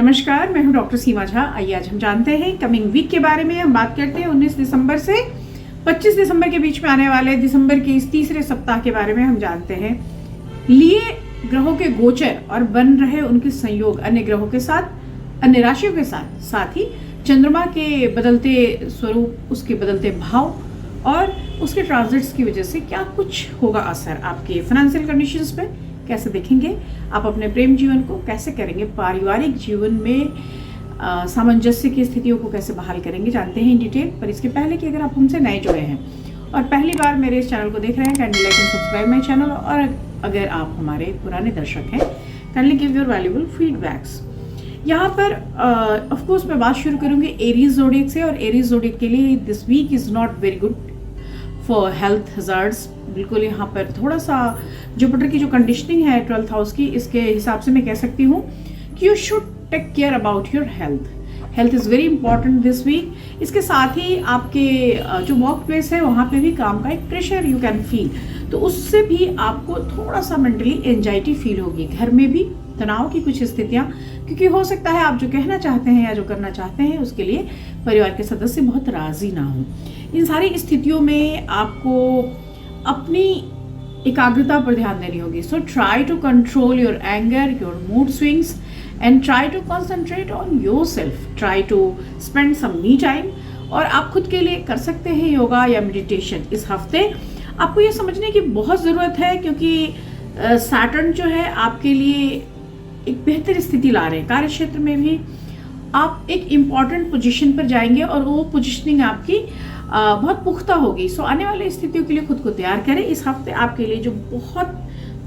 नमस्कार, मैं हूं डॉक्टर सीमा झा। आइए आज हम जानते हैं कमिंग वीक के बारे में। हम बात करते हैं 19 दिसंबर से 25 दिसंबर के बीच में आने वाले दिसंबर के इस तीसरे सप्ताह के बारे में हम जानते हैं। लिए ग्रहों के गोचर और बन रहे उनके संयोग अन्य ग्रहों के साथ, अन्य राशियों के साथ, साथ ही चंद्रमा के बदलते स्वरूप, उसके बदलते भाव और उसके ट्रांजिट्स की वजह से क्या कुछ होगा असर आपके फाइनेंशियल कंडीशंस पे, कैसे देखेंगे आप अपने प्रेम जीवन को, कैसे करेंगे पारिवारिक जीवन में सामंजस्य की स्थितियों को कैसे बहाल करेंगे, जानते हैं इन डिटेल। पर इसके पहले कि अगर आप हमसे नए जुड़े हैं और पहली बार मेरे इस चैनल को देख रहे हैं, kindly like and subscribe my channel. और अगर आप हमारे पुराने दर्शक हैं, kindly give your valuable feedbacks. यहाँ पर ऑफ कोर्स मैं बात शुरू करूँगी एरीज ज़ोडिएक से, और एरीज ज़ोडिएक के लिए this week is not very good for health hazards. बिल्कुल यहाँ पर थोड़ा सा जुपिटर की जो कंडीशनिंग है 12th हाउस की, इसके हिसाब से मैं कह सकती हूँ कि you should take care about your health. Health is very important this week. इसके साथ ही आपके जो वर्क प्लेस है वहाँ पे भी काम का एक प्रेशर यू कैन फील, तो उससे भी आपको थोड़ा सा मेंटली एंजाइटी फील होगी। घर में भी तनाव की कुछ स्थितियाँ, क्योंकि हो सकता है आप जो कहना चाहते हैं या जो करना चाहते हैं उसके लिए परिवार के सदस्य बहुत राजी ना हो। इन सारी स्थितियों में आपको अपनी एकाग्रता पर ध्यान देनी होगी। So try to control your anger, your mood swings and try to concentrate on your self. Try to spend some me time, और आप खुद के लिए कर सकते हैं योगा या मेडिटेशन। इस हफ्ते आपको ये समझने की बहुत ज़रूरत है, क्योंकि सैटर्न जो है आपके लिए एक बेहतर स्थिति ला रहे हैं। कार्य क्षेत्र में भी आप एक इम्पॉर्टेंट पोजीशन पर जाएंगे और वो पोजीशनिंग आपकी बहुत पुख्ता होगी। सो आने वाली स्थितियों के लिए खुद को तैयार करें। इस हफ्ते आपके लिए जो बहुत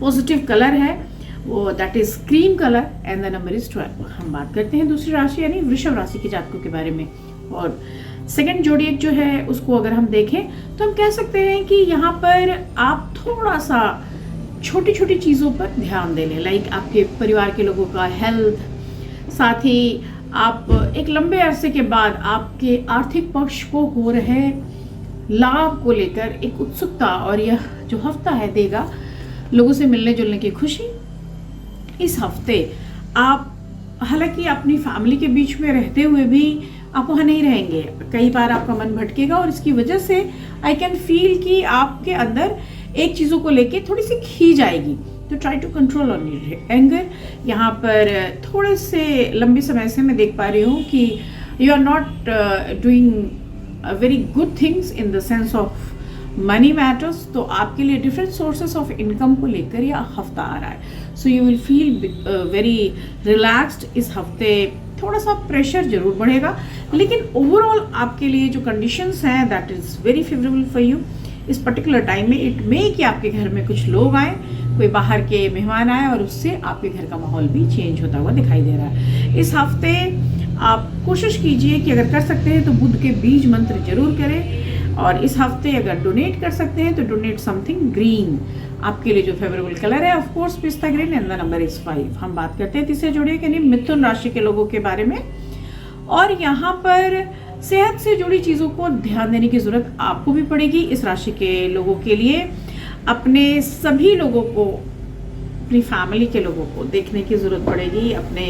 पॉजिटिव कलर है वो that is cream colour and the number is 12। हम बात करते हैं दूसरी राशि यानी वृषभ राशि के जातकों के बारे में। और सेकंड जोडिएक जो है उसको अगर हम देखें तो हम कह सकते हैं कि यहाँ पर आप थोड़ा सा छोटी छोटी चीज़ों पर ध्यान दे लें, लाइक आपके परिवार के लोगों का हेल्थ, साथ ही आप एक लंबे अरसे के बाद आपके आर्थिक पक्ष को हो रहे लाभ को लेकर एक उत्सुकता, और यह जो हफ्ता है देगा लोगों से मिलने जुलने की खुशी। इस हफ्ते आप हालांकि अपनी फैमिली के बीच में रहते हुए भी आप वहाँ नहीं रहेंगे। कई बार आपका मन भटकेगा और इसकी वजह से आई कैन फील कि आपके अंदर एक चीज़ों को लेके थोड़ी सी खींच आएगी। तो try to control on your anger. यहाँ पर थोड़े से लंबे समय से मैं देख पा रही हूँ कि you are not doing very good things in the sense of money matters. तो आपके लिए डिफरेंट सोर्सेस ऑफ इनकम को लेकर यह हफ्ता आ रहा है। सो you will feel very relaxed. इस हफ्ते थोड़ा सा प्रेशर जरूर बढ़ेगा, लेकिन ओवरऑल आपके लिए जो कंडीशंस हैं that is very favourable for you इस पर्टिकुलर टाइम में। इट मे कि आपके घर में कुछ लोग आए, कोई बाहर के मेहमान आए, और उससे आपके घर का माहौल भी चेंज होता हुआ दिखाई दे रहा है। इस हफ्ते आप कोशिश कीजिए कि अगर कर सकते हैं तो बुध के बीज मंत्र जरूर करें, और इस हफ्ते अगर डोनेट कर सकते हैं तो डोनेट समथिंग ग्रीन। आपके लिए जो फेवरेबल कलर है ऑफ कोर्स पिस्ता green and the number is 5। हम बात करते हैं तीसरे जोड़े यानी मिथुन राशि के लोगों के बारे में, और यहाँ पर सेहत से जुड़ी चीज़ों को ध्यान देने की ज़रूरत आपको भी पड़ेगी। इस राशि के लोगों के लिए अपने सभी लोगों को, अपनी फैमिली के लोगों को देखने की ज़रूरत पड़ेगी, अपने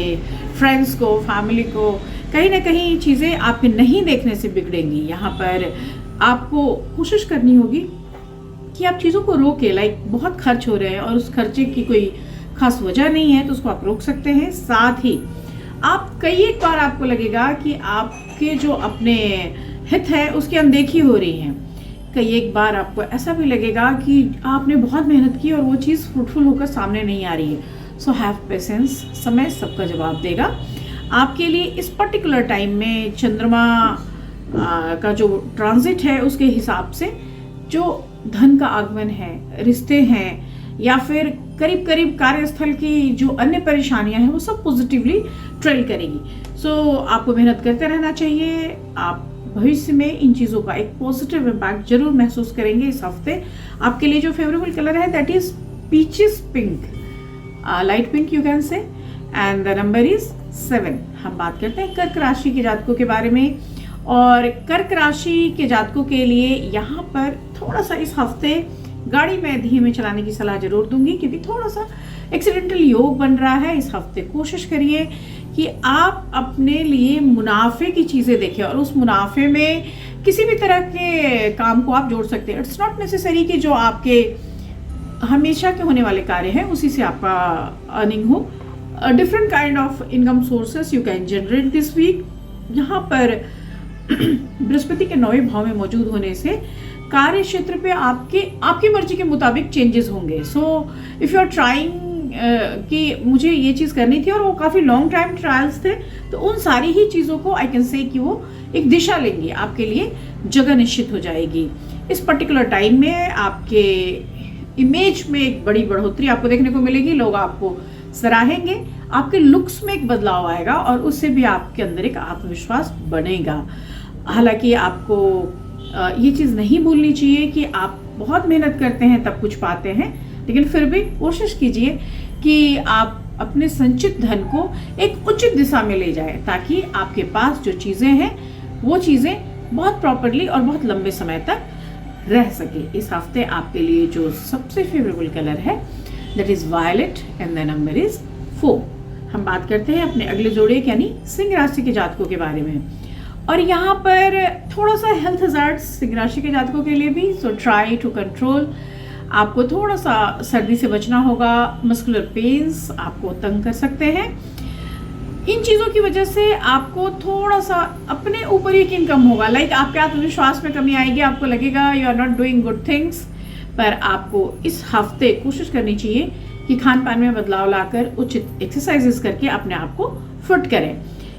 फ्रेंड्स को, फैमिली को। कहीं ना कहीं चीज़ें आपके नहीं देखने से बिगड़ेंगी। यहाँ पर आपको कोशिश करनी होगी कि आप चीज़ों को रोकें, लाइक बहुत खर्च हो रहे हैं और उस खर्चे की कोई खास वजह नहीं है तो उसको आप रोक सकते हैं। साथ ही आप कई एक बार आपको लगेगा कि आपके जो अपने हित है उसकी अनदेखी हो रही है। कई एक बार आपको ऐसा भी लगेगा कि आपने बहुत मेहनत की और वो चीज़ फ्रूटफुल होकर सामने नहीं आ रही है। सो हैव पेशेंस, समय सबका जवाब देगा। आपके लिए इस पर्टिकुलर टाइम में चंद्रमा का जो ट्रांजिट है उसके हिसाब से जो धन का आगमन है, रिश्ते हैं, या फिर करीब करीब कार्यस्थल की जो अन्य परेशानियां हैं वो सब पॉजिटिवली ट्रेल करेगी। सो आपको मेहनत करते रहना चाहिए। आप भविष्य में इन चीज़ों का एक पॉजिटिव इम्पैक्ट जरूर महसूस करेंगे। इस हफ्ते आपके लिए जो फेवरेबल कलर है that is peaches pink, light pink you can say, and the number is 7। हम बात करते हैं कर्क राशि के जातकों के बारे में, और कर्क राशि के जातकों के लिए यहाँ पर थोड़ा सा इस हफ्ते गाड़ी में धीमे चलाने की सलाह जरूर दूंगी, क्योंकि थोड़ा सा एक्सीडेंटल योग बन रहा है। इस हफ्ते कोशिश करिए कि आप अपने लिए मुनाफे की चीज़ें देखें और उस मुनाफे में किसी भी तरह के काम को आप जोड़ सकते हैं। इट्स नॉट नेसेसरी कि जो आपके हमेशा के होने वाले कार्य हैं उसी से आपका अर्निंग हो। Different kind of income sources you can generate this week. यहाँ पर बृहस्पति के 9वें भाव में मौजूद होने से कार्य क्षेत्र पे आपकी मर्जी के मुताबिक चेंजेस होंगे। So if you are trying कि मुझे ये चीज़ करनी थी और वो काफ़ी लॉन्ग टाइम ट्रायल्स थे, तो उन सारी ही चीज़ों को आई कैन से कि वो एक दिशा लेंगी, आपके लिए जगह निश्चित हो जाएगी। इस पर्टिकुलर टाइम में आपके इमेज में एक बड़ी बढ़ोतरी आपको देखने को मिलेगी, लोग आपको सराहेंगे, आपके लुक्स में एक बदलाव आएगा और उससे भी आपके अंदर एक आत्मविश्वास बनेगा। हालांकि आपको ये चीज़ नहीं भूलनी चाहिए कि आप बहुत मेहनत करते हैं तब कुछ पाते हैं, लेकिन फिर भी कोशिश कीजिए कि आप अपने संचित धन को एक उचित दिशा में ले जाएं, ताकि आपके पास जो चीज़ें हैं वो चीज़ें बहुत प्रॉपरली और बहुत लंबे समय तक रह सके। इस हफ्ते आपके लिए जो सबसे फेवरेबल कलर है that is violet and the number is 4। हम बात करते हैं अपने अगले जोड़े यानी सिंह राशि के जातकों के बारे में। और यहाँ पर थोड़ा सा हेल्थ हज़ार्ड सिंह राशि के जातकों के लिए भी, सो ट्राई टू कंट्रोल। आपको थोड़ा सा सर्दी से बचना होगा, मस्कुलर पेन्स आपको तंग कर सकते हैं। इन चीज़ों की वजह से आपको थोड़ा सा अपने ऊपर यकीन कम होगा, लाइक आपके आत्मविश्वास में कमी आएगी, आपको लगेगा you are not doing good things. पर आपको इस हफ्ते कोशिश करनी चाहिए कि खान पान में बदलाव लाकर उचित एक्सरसाइजेस करके अपने आप को फिट करें।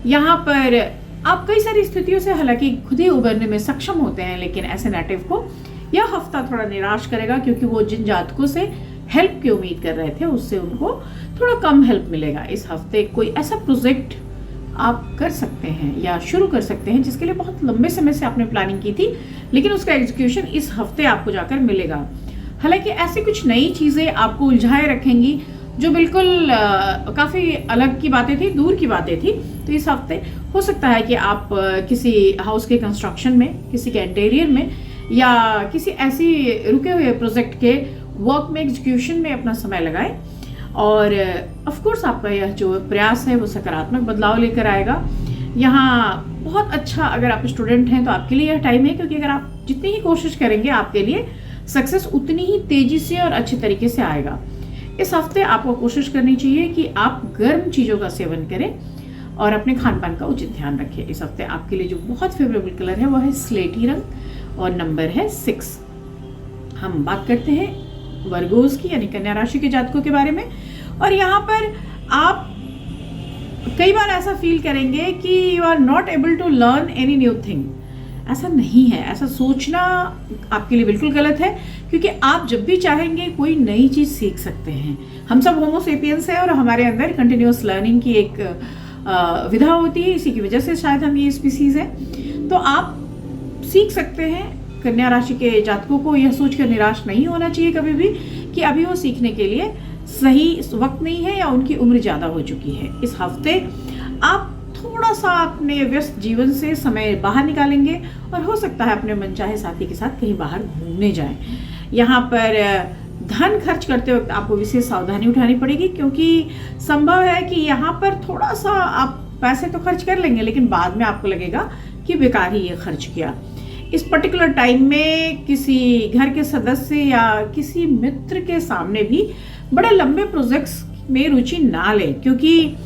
यहाँ पर आप कई सारी स्थितियों से हालांकि खुद ही उबरने में सक्षम होते हैं, लेकिन ऐसे नेटिव को यह हफ्ता थोड़ा निराश करेगा, क्योंकि वो जिन जातकों से हेल्प की उम्मीद कर रहे थे उससे उनको थोड़ा कम हेल्प मिलेगा। इस हफ्ते कोई ऐसा प्रोजेक्ट आप कर सकते हैं या शुरू कर सकते हैं जिसके लिए बहुत लंबे समय से आपने प्लानिंग की थी, लेकिन उसका एग्जीक्यूशन इस हफ्ते आपको जाकर मिलेगा। हालांकि ऐसी कुछ नई चीज़ें आपको उलझाए रखेंगी जो बिल्कुल काफ़ी अलग की बातें थी, दूर की बातें थी। तो इस हफ्ते हो सकता है कि आप किसी हाउस के कंस्ट्रक्शन में, किसी के इंटीरियर में या किसी ऐसी रुके हुए प्रोजेक्ट के वर्क में, एग्जीक्यूशन में अपना समय लगाएं। और ऑफ कोर्स आपका यह जो प्रयास है वो सकारात्मक बदलाव लेकर आएगा। यहाँ बहुत अच्छा, अगर आप स्टूडेंट हैं तो आपके लिए यह टाइम है, क्योंकि अगर आप जितनी ही कोशिश करेंगे आपके लिए सक्सेस उतनी ही तेजी से और अच्छे तरीके से आएगा। इस हफ्ते आपको कोशिश करनी चाहिए कि आप गर्म चीज़ों का सेवन करें और अपने खान पान का उचित ध्यान रखें। इस हफ्ते आपके लिए जो बहुत फेवरेबल कलर है वो है स्लेटी रंग और नंबर है 6। हम बात करते हैं वर्गोस की यानी कन्या राशि के जातकों के बारे में। और यहाँ पर आप कई बार ऐसा फील करेंगे कि you are not able to learn any new thing. ऐसा नहीं है, ऐसा सोचना आपके लिए बिल्कुल गलत है, क्योंकि आप जब भी चाहेंगे कोई नई चीज़ सीख सकते हैं। हम सब होमो सेपियंस है और हमारे अंदर कंटिन्यूस लर्निंग की एक विधा होती है, इसी की वजह से शायद हम ये स्पीसीज हैं। तो आप सीख सकते हैं। कन्या राशि के जातकों को यह सोचकर निराश नहीं होना चाहिए कभी भी कि अभी वो सीखने के लिए सही वक्त नहीं है या उनकी उम्र ज़्यादा हो चुकी है। इस हफ्ते आप थोड़ा सा अपने व्यस्त जीवन से समय बाहर निकालेंगे और हो सकता है अपने मनचाहे साथी के साथ कहीं बाहर घूमने जाएं। यहाँ पर धन खर्च करते वक्त आपको विशेष सावधानी उठानी पड़ेगी, क्योंकि संभव है कि यहाँ पर थोड़ा सा आप पैसे तो खर्च कर लेंगे, लेकिन बाद में आपको लगेगा कि बेकार ही ये खर्च किया। इस पर्टिकुलर टाइम में किसी घर के सदस्य या किसी मित्र के सामने भी बड़े लंबे प्रोजेक्ट्स में रुचि ना लें, क्योंकि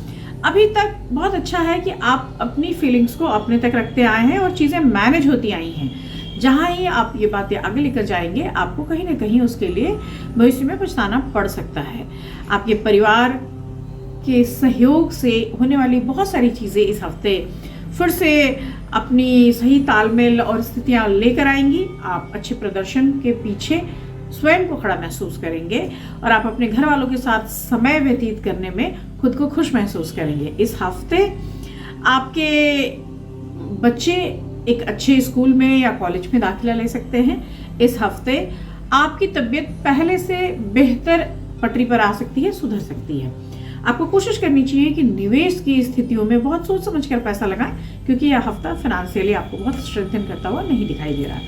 अभी तक बहुत अच्छा है कि आप अपनी फीलिंग्स को अपने तक रखते आए हैं और चीज़ें मैनेज होती आई हैं। जहाँ ही आप ये बातें आगे लेकर जाएंगे आपको कहीं ना कहीं उसके लिए भविष्य में पछताना पड़ सकता है। आपके परिवार के सहयोग से होने वाली बहुत सारी चीज़ें इस हफ्ते फिर से अपनी सही तालमेल और स्थितियाँ लेकर आएंगी। आप अच्छे प्रदर्शन के पीछे स्वयं को खड़ा महसूस करेंगे और आप अपने घर वालों के साथ समय व्यतीत करने में खुद को खुश महसूस करेंगे। इस हफ्ते आपके बच्चे एक अच्छे स्कूल में या कॉलेज में दाखिला ले सकते हैं। इस हफ्ते आपकी तबीयत पहले से बेहतर पटरी पर आ सकती है, सुधर सकती है। आपको कोशिश करनी चाहिए कि निवेश की स्थितियों में बहुत सोच समझकर पैसा लगाएं, क्योंकि यह हफ्ता फाइनेंशियली आपको बहुत स्ट्रेंथन करता हुआ नहीं दिखाई दे रहा।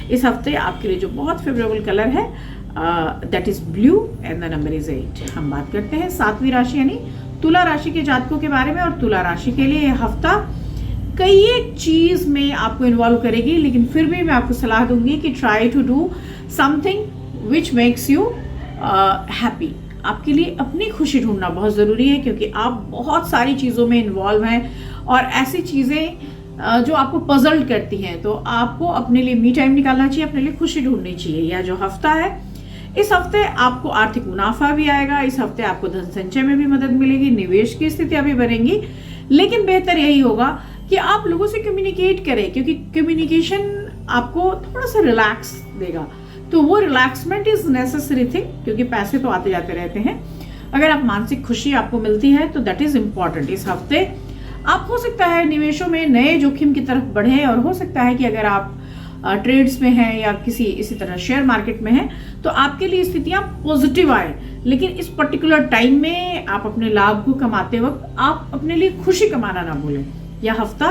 इस हफ्ते आपके लिए जो बहुत फेवरेबल कलर है that is blue and the number is 8। हम बात करते हैं 7वीं राशि यानी तुला राशि के जातकों के बारे में। और तुला राशि के लिए यह हफ्ता कई एक चीज में आपको इन्वॉल्व करेगी, लेकिन फिर भी मैं आपको सलाह दूंगी कि try to do something which makes you happy. आपके लिए अपनी खुशी ढूंढना बहुत ज़रूरी है, क्योंकि आप बहुत सारी चीज़ों में इन्वॉल्व हैं और ऐसी चीज़ें जो आपको पजल्ड करती हैं, तो आपको अपने लिए मी टाइम निकालना चाहिए, अपने लिए खुशी ढूंढनी चाहिए। यह जो हफ्ता है, इस हफ्ते आपको आर्थिक मुनाफा भी आएगा, इस हफ्ते आपको धन संचय में भी मदद मिलेगी, निवेश की स्थितियां भी बनेंगी। लेकिन बेहतर यही होगा कि आप लोगों से कम्युनिकेट करें, क्योंकि कम्युनिकेशन आपको थोड़ा सा रिलैक्स देगा। तो वो रिलैक्समेंट इज नेसेसरी थिंग, क्योंकि पैसे तो आते जाते रहते हैं। अगर आप मानसिक खुशी आपको मिलती है तो दैट इज इम्पॉर्टेंट। इस हफ्ते आप हो सकता है निवेशों में नए जोखिम की तरफ बढ़े, और हो सकता है कि अगर आप ट्रेड्स में हैं या किसी इसी तरह शेयर मार्केट में हैं तो आपके लिए स्थितियां पॉजिटिव आए। लेकिन इस पर्टिकुलर टाइम में आप अपने लाभ को कमाते वक्त आप अपने लिए खुशी कमाना ना भूलें। यह हफ्ता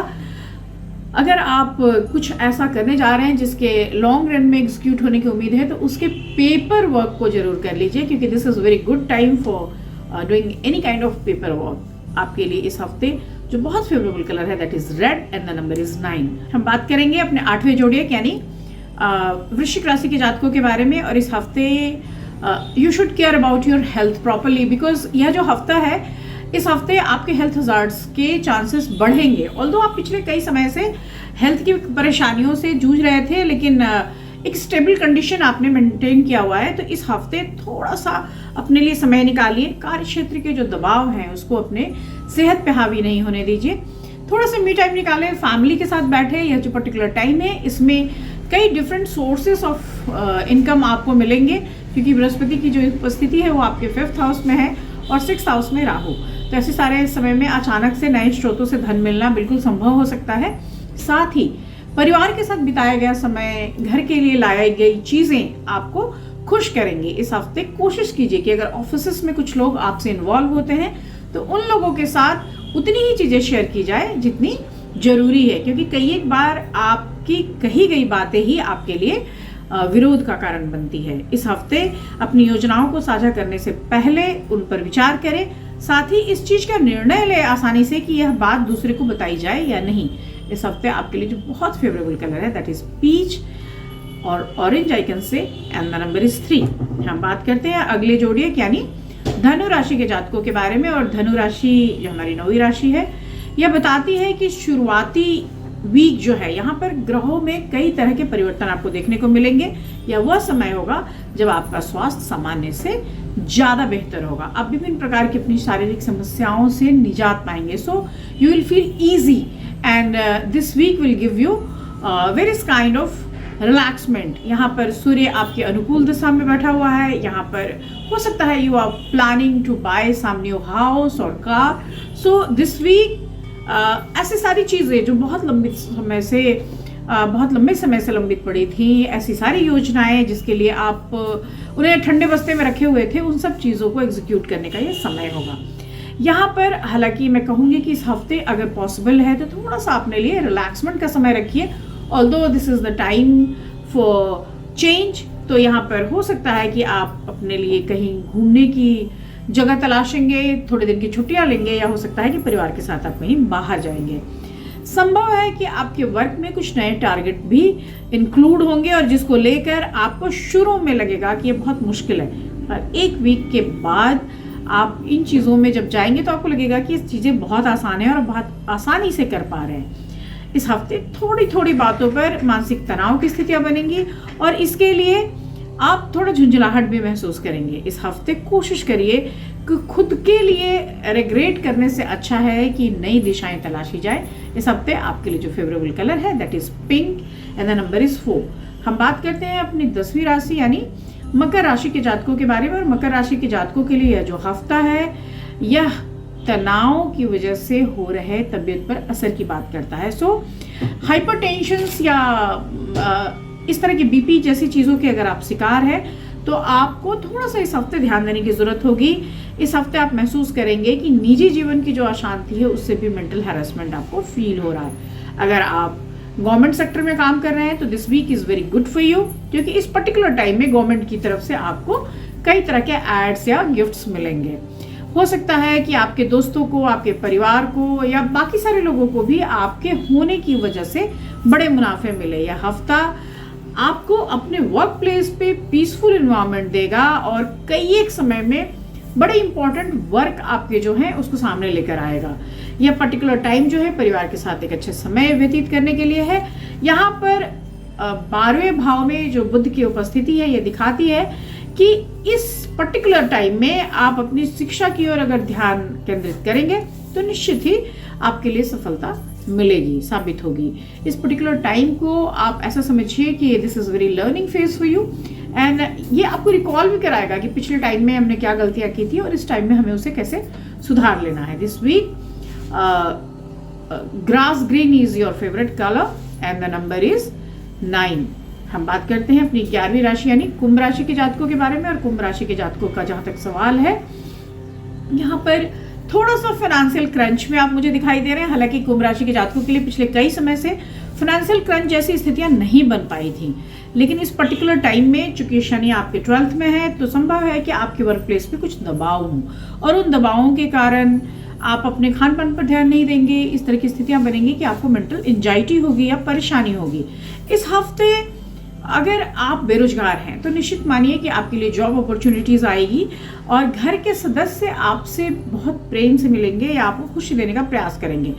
अगर आप कुछ ऐसा करने जा रहे हैं जिसके लॉन्ग रन में एग्जीक्यूट होने की उम्मीद है, तो उसके पेपर वर्क को जरूर कर लीजिए, क्योंकि this is very good time for doing any kind of paper work. आपके लिए इस हफ्ते जो बहुत फेवरेबल कलर है that is red and the number is 9। हम बात करेंगे अपने 8वें जोड़िए यानी वृश्चिक राशि के जातकों के बारे में। और इस हफ्ते you should care about your health properly, because यह जो हफ्ता है, इस हफ्ते आपके हेल्थ हजार्ड्स के चांसेस बढ़ेंगे। ऑल्दो आप पिछले कई समय से हेल्थ की परेशानियों से जूझ रहे थे, लेकिन एक स्टेबल कंडीशन आपने मेंटेन किया हुआ है। तो इस हफ्ते थोड़ा सा अपने लिए समय निकालिए, कार्य क्षेत्र के जो दबाव हैं उसको अपने सेहत पे हावी नहीं होने दीजिए। थोड़ा सा मी टाइम निकालें, फैमिली के साथ बैठे। यह जो पर्टिकुलर टाइम है, इसमें कई डिफरेंट सोर्सेस ऑफ इनकम आपको मिलेंगे, क्योंकि बृहस्पति की जो उपस्थिति है वो आपके 5th हाउस में है और 6th हाउस में राहु। तो ऐसे सारे समय में अचानक से नए स्रोतों से धन मिलना बिल्कुल संभव हो सकता है। साथ ही परिवार के साथ बिताया गया समय, घर के लिए लाई गई चीजें आपको खुश करेंगी। इस हफ्ते कोशिश कीजिए कि अगर ऑफिस में कुछ लोग आपसे इन्वॉल्व होते हैं तो उन लोगों के साथ उतनी ही चीजें शेयर की जाए जितनी जरूरी है, क्योंकि कई एक बार आपकी कही गई बातें ही आपके लिए विरोध का कारण बनती है। इस हफ्ते अपनी योजनाओं को साझा करने से पहले उन पर विचार करें, साथ ही इस चीज का निर्णय ले आसानी से कि यह बात दूसरे को बताई जाए या नहीं। इस हफ्ते आपके लिए जो बहुत फेवरेबल कलर है दैट इज पीच और orange I can say, and the number is 3। हम बात करते हैं अगले जोड़िए यानी धनु राशि के जातकों के बारे में। और धनु राशि जो हमारी 9वीं राशि है, यह बताती है कि शुरुआती वीक जो है, यहाँ पर ग्रहों में कई तरह के परिवर्तन आपको देखने को मिलेंगे। यह वह समय होगा जब आपका स्वास्थ्य सामान्य से ज्यादा बेहतर होगा। आप विभिन्न प्रकार की अपनी शारीरिक समस्याओं से निजात पाएंगे। So you will feel easy and this week will give you various kind of relaxment. यहाँ पर सूर्य आपके अनुकूल दिशा में बैठा हुआ है। यहाँ पर हो सकता है you are planning to buy some new house और कार। सो दिस वीक ऐसी सारी चीजें जो बहुत लंबे समय से लंबित पड़ी थी, ऐसी सारी योजनाएं जिसके लिए आप उन्हें ठंडे बस्ते में रखे हुए थे, उन सब चीजों को एग्जीक्यूट करने का ये समय होगा। यहाँ पर हालांकि मैं कहूंगी कि इस हफ्ते अगर पॉसिबल है तो थोड़ा सा अपने लिए रिलैक्समेंट का समय रखिए। Although this is the time for change, तो यहाँ पर हो सकता है कि आप अपने लिए कहीं घूमने की जगह तलाशेंगे, थोड़े दिन की छुट्टियां लेंगे, या हो सकता है कि परिवार के साथ आप कहीं बाहर जाएंगे। संभव है कि आपके वर्क में कुछ नए टारगेट भी इंक्लूड होंगे और जिसको लेकर आपको शुरू में लगेगा कि ये बहुत मुश्किल है, पर एक वीक के बाद आप इन चीज़ों में जब जाएंगे तो आपको लगेगा कि ये चीज़ें बहुत आसान है और बहुत आसानी से कर पा रहे हैं। इस हफ्ते थोड़ी थोड़ी बातों पर मानसिक तनाव की स्थितियां बनेंगी और इसके लिए आप थोड़ा झुंझलाहट भी महसूस करेंगे। इस हफ्ते कोशिश करिए कि खुद के लिए रिग्रेट करने से अच्छा है कि नई दिशाएं तलाशी जाए। इस हफ्ते आपके लिए जो फेवरेबल कलर है that is pink and the number is 4। हम बात करते हैं अपनी 10वीं राशि यानी मकर राशि के जातकों के बारे में। और मकर राशि के जातकों के लिए यह जो हफ्ता है यह तनाव की वजह से हो रहे तबीयत पर असर की बात करता है। सो हाइपरटेंशन या इस तरह की बीपी जैसी चीज़ों के अगर आप शिकार हैं तो आपको थोड़ा सा इस हफ्ते ध्यान देने की जरूरत होगी। इस हफ्ते आप महसूस करेंगे कि निजी जीवन की जो अशांति है उससे भी मेंटल हैरेसमेंट आपको फील हो रहा है। अगर आप गवर्नमेंट सेक्टर में काम कर रहे हैं तो this week is very good for you, क्योंकि इस पर्टिकुलर टाइम में गवर्नमेंट की तरफ से आपको कई तरह के एड्स या गिफ्ट्स मिलेंगे। हो सकता है कि आपके दोस्तों को, आपके परिवार को या बाकी सारे लोगों को भी आपके होने की वजह से बड़े मुनाफे मिले। यह हफ्ता आपको अपने वर्क प्लेस पे पीसफुल एनवायरनमेंट देगा और कई एक समय में बड़े इंपॉर्टेंट वर्क आपके जो है उसको सामने लेकर आएगा। यह पर्टिकुलर टाइम जो है परिवार के साथ एक अच्छे समय व्यतीत करने के लिए है। यहाँ पर 12वें भाव में जो बुध की उपस्थिति है, यह दिखाती है कि इस पर्टिकुलर टाइम में आप अपनी शिक्षा की ओर अगर ध्यान केंद्रित करेंगे तो निश्चित ही आपके लिए सफलता मिलेगी, साबित होगी। इस पर्टिकुलर टाइम को आप ऐसा समझिए कि this is very learning phase for you and ये आपको रिकॉल भी कराएगा कि पिछले टाइम में हमने क्या गलतियां की थी और इस टाइम में हमें उसे कैसे सुधार लेना है। This week grass green is your favourite colour and the number is 9। हम बात करते हैं अपनी 11वीं राशि यानी कुंभ राशि के जातकों के बारे में। और कुंभ राशि के जातकों का जहां तक सवाल है, यहाँ पर थोड़ा सा फाइनेंशियल क्रंच में आप मुझे दिखाई दे रहे हैं। हालांकि कुंभ राशि के जातकों के लिए पिछले कई समय से फाइनेंशियल क्रंच जैसी स्थितियां नहीं बन पाई थी, लेकिन इस पर्टिकुलर टाइम में चूंकि शनि आपके 12th में है तो संभव है कि आपके वर्क प्लेस पे कुछ दबाव हो और उन दबावों के कारण आप अपने खान पान पर ध्यान नहीं देंगे। इस तरह की स्थितियां बनेंगी कि आपको मेंटल एंजाइटी होगी या परेशानी होगी। इस हफ्ते अगर आप बेरोजगार हैं तो निश्चित मानिए कि आपके लिए जॉब अपॉर्चुनिटीज आएगी और घर के सदस्य आपसे बहुत प्रेम से मिलेंगे या आपको खुशी देने का प्रयास करेंगे।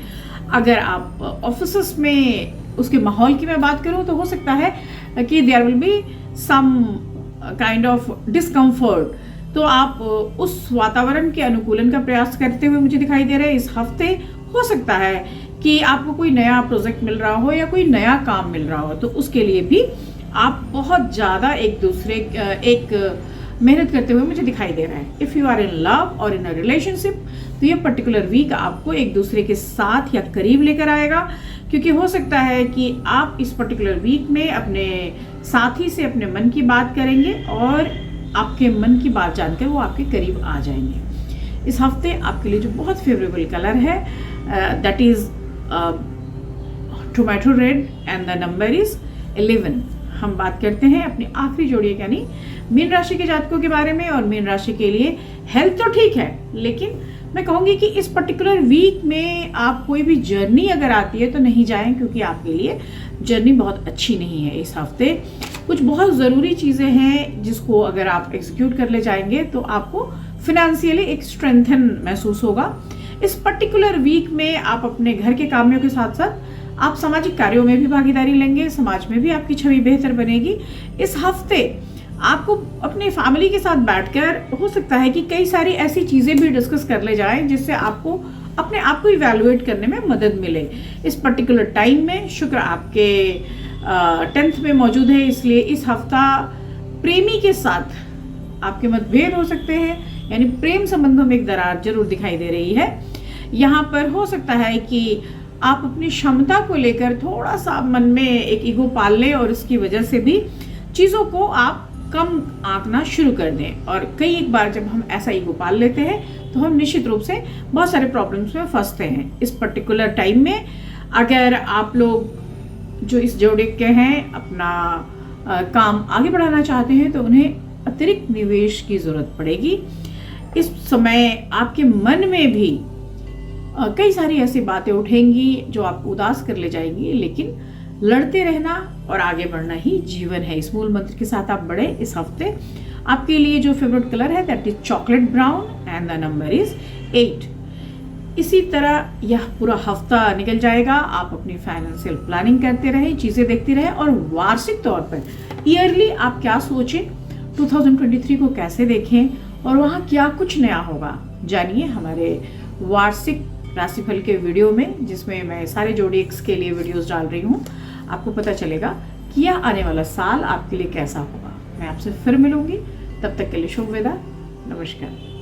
अगर आप ऑफिस में उसके माहौल की मैं बात करूं तो हो सकता है कि there will be some kind of discomfort, तो आप उस वातावरण के अनुकूलन का प्रयास करते हुए मुझे दिखाई दे रहा है। इस हफ्ते हो सकता है कि आपको कोई नया प्रोजेक्ट मिल रहा हो या कोई नया काम मिल रहा हो, तो उसके लिए भी आप बहुत ज़्यादा एक मेहनत करते हुए मुझे दिखाई दे रहा है। If you are in love और इन अ रिलेशनशिप तो ये पर्टिकुलर वीक आपको एक दूसरे के साथ या करीब लेकर आएगा, क्योंकि हो सकता है कि आप इस पर्टिकुलर वीक में अपने साथी से अपने मन की बात करेंगे और आपके मन की बात जानकर वो आपके करीब आ जाएंगे। इस हफ्ते आपके लिए जो बहुत फेवरेबल कलर है that is tomato red and the number is 11। हम बात करते हैं अपनी आखिरी जोड़ी यानी मीन राशि के जातकों के बारे में। और मीन राशि के लिए हेल्थ तो ठीक है, लेकिन मैं कहूँगी कि इस पर्टिकुलर वीक में आप कोई भी जर्नी अगर आती है तो नहीं जाएं, क्योंकि आपके लिए जर्नी बहुत अच्छी नहीं है। इस हफ्ते कुछ बहुत ज़रूरी चीज़ें हैं जिसको अगर आप एग्जीक्यूट कर ले जाएंगे तो आपको फिनेंशियली एक स्ट्रेंथन महसूस होगा। इस पर्टिकुलर वीक में आप अपने घर के कामों के साथ साथ आप सामाजिक कार्यों में भी भागीदारी लेंगे, समाज में भी आपकी छवि बेहतर बनेगी। इस हफ्ते आपको अपने फैमिली के साथ बैठकर हो सकता है कि कई सारी ऐसी चीज़ें भी डिस्कस कर ले जाएं जिससे आपको अपने आप को इवैल्यूएट करने में मदद मिले। इस पर्टिकुलर टाइम में शुक्र आपके 10th में मौजूद है, इसलिए इस हफ्ता प्रेमी के साथ आपके मतभेद हो सकते हैं, यानी प्रेम संबंधों में एक दरार जरूर दिखाई दे रही है। यहाँ पर हो सकता है कि आप अपनी क्षमता को लेकर थोड़ा सा मन में एक ईगो पाल लें और इसकी वजह से भी चीज़ों को आप कम आंकना शुरू कर दें। और कई एक बार जब हम ऐसा ईगो पाल लेते हैं तो हम निश्चित रूप से बहुत सारे प्रॉब्लम्स में फंसते हैं। इस पर्टिकुलर टाइम में अगर आप लोग जो इस जोड़े के हैं अपना काम आगे बढ़ाना चाहते हैं तो उन्हें अतिरिक्त निवेश की जरूरत पड़ेगी। इस समय आपके मन में भी कई सारी ऐसी बातें उठेंगी जो आपको उदास कर ले जाएंगी, लेकिन लड़ते रहना और आगे बढ़ना ही जीवन है। इस मूल मंत्र के साथ आप बढ़े। इस हफ्ते आपके लिए जो फेवरेट कलर है that is chocolate brown and the number is 8। इसी तरह यह पूरा हफ्ता निकल जाएगा। आप अपनी फाइनेंशियल प्लानिंग करते रहें, चीज़ें देखते रहें और वार्षिक तौर पर ईयरली आप क्या सोचें, 2023 को कैसे देखें और वहाँ क्या कुछ नया होगा, जानिए हमारे वार्षिक राशिफल के वीडियो में, जिसमें मैं सारे जोड़िक्स के लिए वीडियोस डाल रही हूँ। आपको पता चलेगा कि यह आने वाला साल आपके लिए कैसा होगा। मैं आपसे फिर मिलूंगी, तब तक के लिए शुभ विदा, नमस्कार।